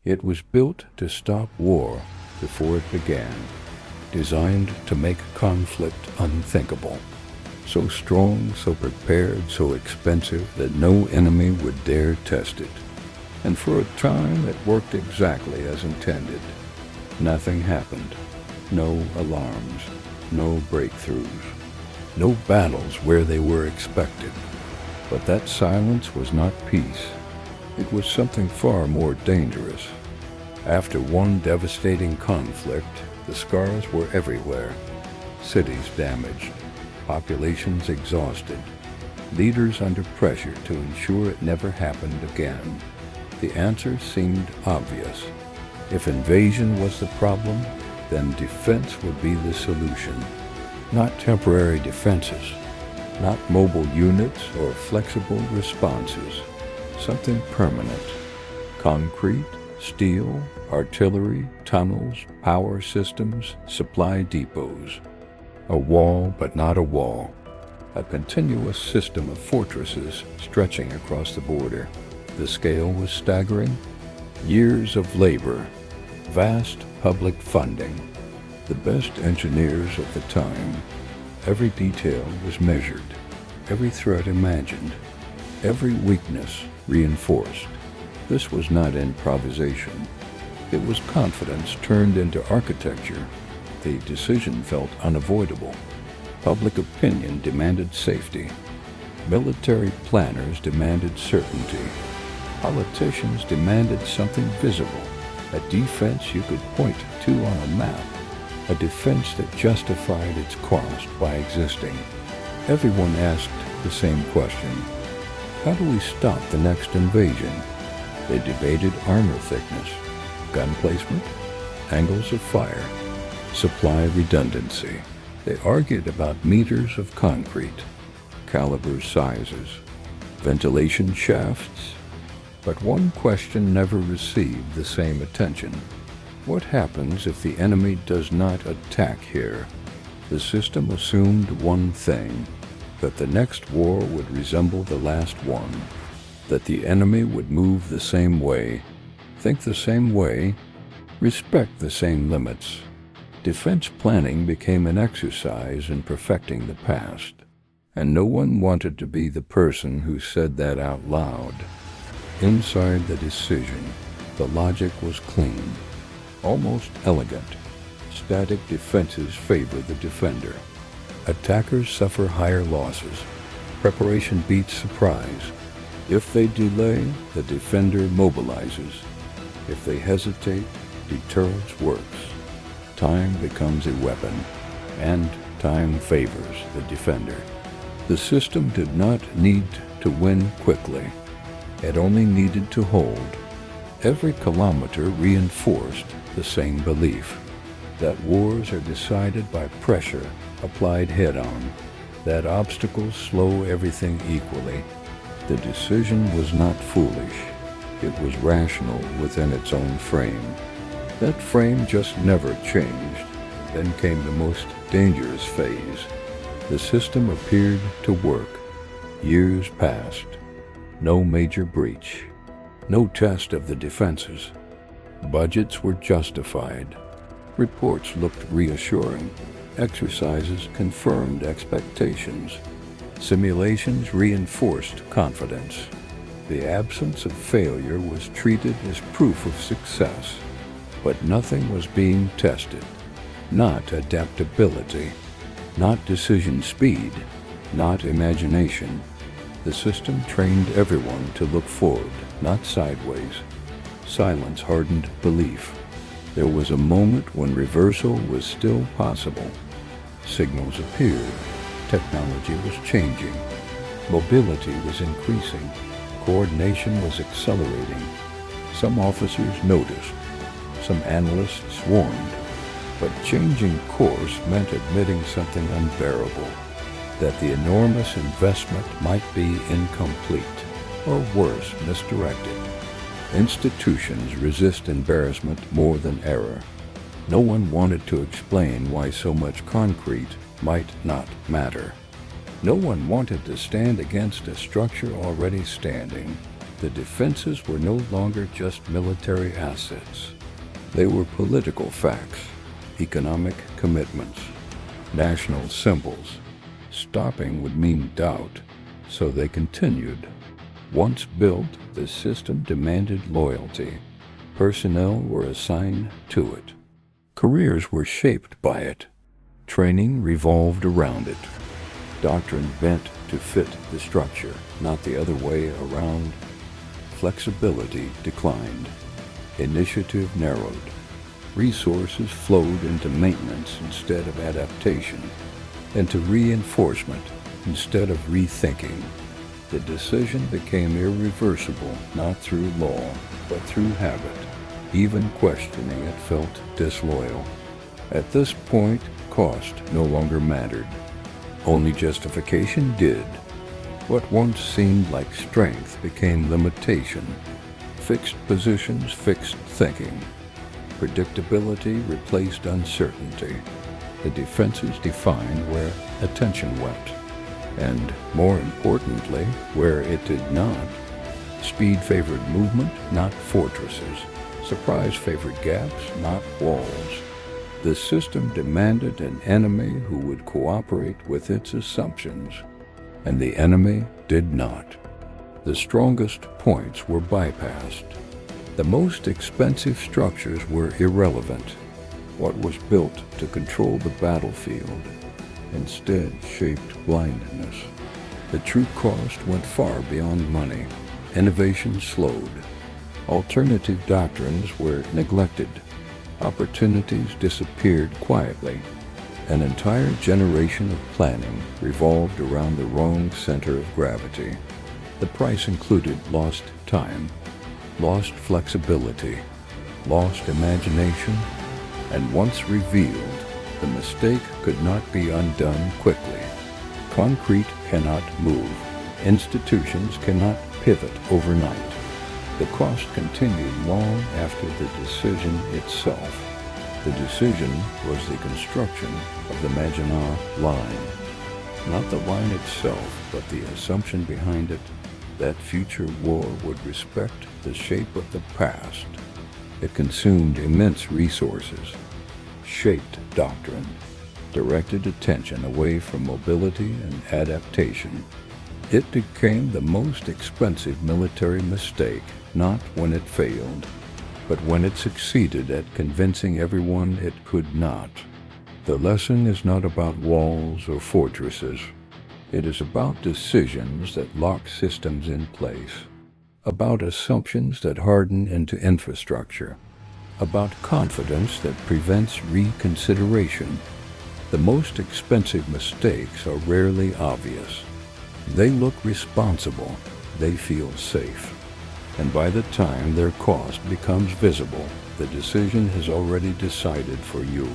It was built to stop war before it began, designed to make conflict unthinkable. So strong, so prepared, so expensive that no enemy would dare test it. And for a time it worked exactly as intended. Nothing happened. No alarms. No breakthroughs. No battles where they were expected. But that silence was not peace. It was something far more dangerous. After one devastating conflict, the scars were everywhere. Cities damaged, populations exhausted, leaders under pressure to ensure it never happened again. The answer seemed obvious. If invasion was the problem, then defense would be the solution. Not temporary defenses, not mobile units or flexible responses. Something permanent. Concrete, steel, artillery, tunnels, power systems, supply depots. A wall, but not a wall. A continuous system of fortresses stretching across the border. The scale was staggering. Years of labor, vast public funding, the best engineers of the time. Every detail was measured, every threat imagined, every weakness reinforced. This was not improvisation. It was confidence turned into architecture. The decision felt unavoidable. Public opinion demanded safety. Military planners demanded certainty. Politicians demanded something visible, a defense you could point to on a map, a defense that justified its cost by existing. Everyone asked the same question: how do we stop the next invasion? They debated armor thickness, gun placement, angles of fire, supply redundancy. They argued about meters of concrete, caliber sizes, ventilation shafts. But one question never received the same attention. What happens if the enemy does not attack here? The system assumed one thing: that the next war would resemble the last one, that the enemy would move the same way, think the same way, respect the same limits. Defense planning became an exercise in perfecting the past, and no one wanted to be the person who said that out loud. Inside the decision, the logic was clean, almost elegant. Static defenses favor the defender. Attackers suffer higher losses. Preparation beats surprise. If they delay, the defender mobilizes. If they hesitate, deterrence works. Time becomes a weapon, and time favors the defender. The system did not need to win quickly. It only needed to hold. Every kilometer reinforced the same belief, that wars are decided by pressure applied head-on, that obstacles slow everything equally. The decision was not foolish. It was rational within its own frame. That frame just never changed. Then came the most dangerous phase. The system appeared to work. Years passed. No major breach. No test of the defenses. Budgets were justified. Reports looked reassuring. Exercises confirmed expectations. Simulations reinforced confidence. The absence of failure was treated as proof of success. But nothing was being tested. Not adaptability. Not decision speed. Not imagination. The system trained everyone to look forward, not sideways. Silence hardened belief. There was a moment when reversal was still possible. Signals appeared. Technology was changing. Mobility was increasing. Coordination was accelerating. Some officers noticed. Some analysts warned. But changing course meant admitting something unbearable. That the enormous investment might be incomplete, or worse, misdirected. Institutions resist embarrassment more than error. No one wanted to explain why so much concrete might not matter. No one wanted to stand against a structure already standing. The defenses were no longer just military assets. They were political facts, economic commitments, national symbols. Stopping would mean doubt, so they continued. Once built, the system demanded loyalty. Personnel were assigned to it. Careers were shaped by it. Training revolved around it. Doctrine bent to fit the structure, not the other way around. Flexibility declined. Initiative narrowed. Resources flowed into maintenance instead of adaptation, into reinforcement instead of rethinking. The decision became irreversible, not through law, but through habit. Even questioning it felt disloyal. At this point, cost no longer mattered. Only justification did. What once seemed like strength became limitation. Fixed positions, fixed thinking. Predictability replaced uncertainty. The defenses defined where attention went. And, more importantly, where it did not. Speed favored movement, not fortresses. Surprise favored gaps, not walls. The system demanded an enemy who would cooperate with its assumptions, and the enemy did not. The strongest points were bypassed. The most expensive structures were irrelevant. What was built to control the battlefield instead shaped blindness. The true cost went far beyond money. Innovation slowed. Alternative doctrines were neglected. Opportunities disappeared quietly. An entire generation of planning revolved around the wrong center of gravity. The price included lost time, lost flexibility, lost imagination, and once revealed, the mistake could not be undone quickly. Concrete cannot move. Institutions cannot pivot overnight. The cost continued long after the decision itself. The decision was the construction of the Maginot Line. Not the line itself, but the assumption behind it that future war would respect the shape of the past. It consumed immense resources, shaped doctrine, directed attention away from mobility and adaptation. It became the most expensive military mistake, not when it failed, but when it succeeded at convincing everyone it could not. The lesson is not about walls or fortresses. It is about decisions that lock systems in place, about assumptions that harden into infrastructure, about confidence that prevents reconsideration. The most expensive mistakes are rarely obvious. They look responsible, they feel safe. And by the time their cost becomes visible, the decision has already decided for you.